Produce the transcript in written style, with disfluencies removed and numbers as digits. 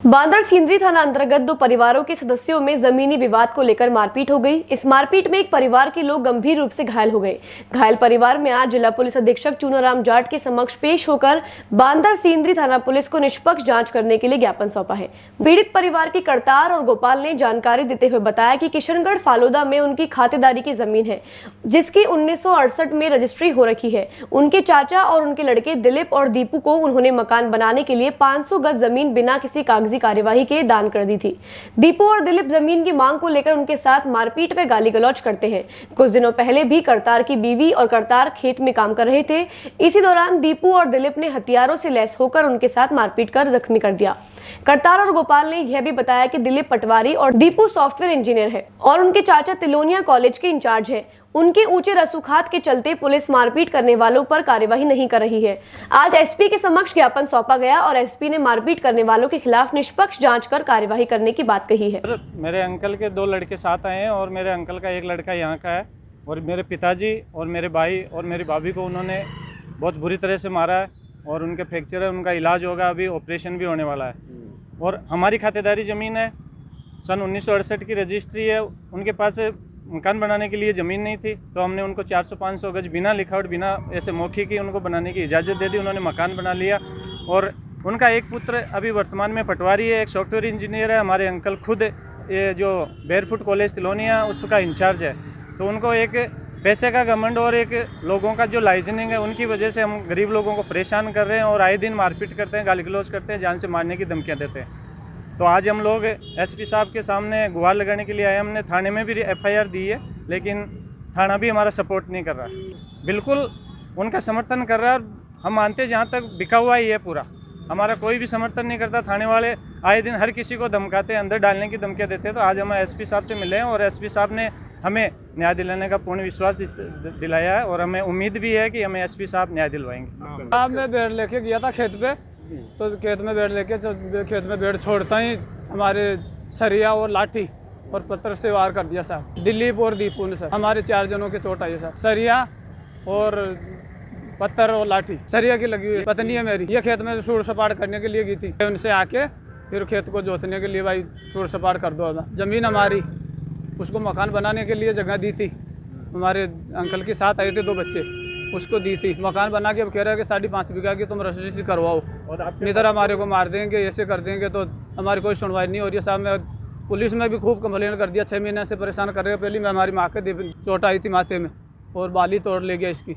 बांदर सिंदरी थाना अंतर्गत दो परिवारों के सदस्यों में जमीनी विवाद को लेकर मारपीट हो गई। इस मारपीट में एक परिवार के लोग गंभीर रूप से घायल हो गए। घायल परिवार में आज जिला पुलिस अधीक्षक चूनाराम जाट के समक्ष पेश होकर बांदर सिंदरी थाना पुलिस को निष्पक्ष जांच करने के लिए ज्ञापन सौंपा है। पीड़ित परिवार के करतार और गोपाल ने जानकारी देते हुए बताया कि किशनगढ़ फालूदा में उनकी खातेदारी की जमीन है, जिसकी 1968 में रजिस्ट्री हो रखी है। उनके चाचा और उनके लड़के दिलीप और दीपू को उन्होंने मकान बनाने के लिए 500 गज जमीन बिना किसी कागजी कार्यवाही के दान कर दी थी। दीपू और दिलीप जमीन की मांग को लेकर उनके साथ मारपीट व गाली गलौज करते हैं। कुछ दिनों पहले भी करतार की बीवी और करतार खेत में काम कर रहे थे। इसी दौरान दीपू और दिलीप ने हथियारों से लैस होकर उनके साथ मारपीट कर जख्मी कर दिया। करतार और गोपाल ने यह भी बताया कि दिलीप पटवारी और दीपू सॉफ्टवेयर इंजीनियर है और उनके चाचा तिलोनिया कॉलेज के इंचार्ज है। उनके ऊंचे रसूखात के चलते पुलिस मारपीट करने वालों पर कार्यवाही नहीं कर रही है। आज एसपी के समक्ष ज्ञापन सौंपा गया और एसपी ने मारपीट करने वालों के खिलाफ निष्पक्ष जांच कर कार्यवाही करने की बात कही है। मेरे अंकल के 2 लड़के साथ आए हैं और मेरे अंकल का एक लड़का यहाँ का है और मेरे पिताजी और मेरे भाई और मेरी भाभी को उन्होंने बहुत बुरी तरह से मारा है और उनके फ्रैक्चर है, उनका इलाज होगा, अभी ऑपरेशन भी होने वाला है। और हमारी खातेदारी ज़मीन है, सन 1968 की रजिस्ट्री है। उनके पास मकान बनाने के लिए ज़मीन नहीं थी, तो हमने उनको 400-500 गज बिना लिखावट, बिना ऐसे मौखी की उनको बनाने की इजाज़त दे दी। उन्होंने मकान बना लिया और उनका एक पुत्र अभी वर्तमान में पटवारी है, एक सॉफ्टवेयर इंजीनियर है। हमारे अंकल खुद ये जो बेयरफुट कॉलेज तिलोनिया उसका इंचार्ज है। तो उनको एक पैसे का घमंड और एक लोगों का जो लाइसेंसिंग है, उनकी वजह से हम गरीब लोगों को परेशान कर रहे हैं और आए दिन मारपीट करते हैं, गाली गलौज करते हैं, जान से मारने की धमकियाँ देते हैं। तो आज हम लोग एसपी साहब के सामने गुहार लगाने के लिए आए। हमने थाने में भी एफआईआर दी है, लेकिन थाना भी हमारा सपोर्ट नहीं कर रहा है। बिल्कुल उनका समर्थन कर रहा है। हम मानते हैं जहाँ तक बिका हुआ ही है पूरा, हमारा कोई भी समर्थन नहीं करता। थाने वाले आए दिन हर किसी को धमकाते हैं, अंदर डालने की धमकियाँ देते हैं। तो आज हम एसपी साहब से मिले हैं और एसपी साहब ने हमें न्याय दिलाने का पूर्ण विश्वास दिलाया है और हमें उम्मीद भी है कि हमें एसपी साहब न्याय दिलवाएंगे। हाँ, मैं बेड़ लेके गया था खेत पे, तो खेत में बेड़ लेके खेत में बेड़ छोड़ता ही हमारे सरिया और लाठी और पत्थर से वार कर दिया सर। दिलीप और दीपू ने सर, हमारे 4 जनों की चोट आई है सर। सरिया और पत्थर और लाठी सरिया की लगी हुई। पत्नी है मेरी, ये खेत में सूर सपाट करने के लिए गई थी। उनसे आके फिर खेत को जोतने के लिए भाई सूर सपाट कर दो। जमीन हमारी, उसको मकान बनाने के लिए जगह दी थी। हमारे अंकल के साथ आए थे 2 बच्चे, उसको दी थी। मकान बना के अब कह रहे हैं कि 5.5 बीघा की तुम रजिस्ट्री करवाओ और अपनी तरह हमारे को मार देंगे, ऐसे कर देंगे। तो हमारी कोई सुनवाई नहीं हो रही है साहब। मैं पुलिस में भी खूब कंप्लेन कर दिया, 6 महीने से परेशान कर रहे हैं। पहले मैं हमारी माँ के चोट आई थी माथे में और बाली तोड़ ले गया इसकी।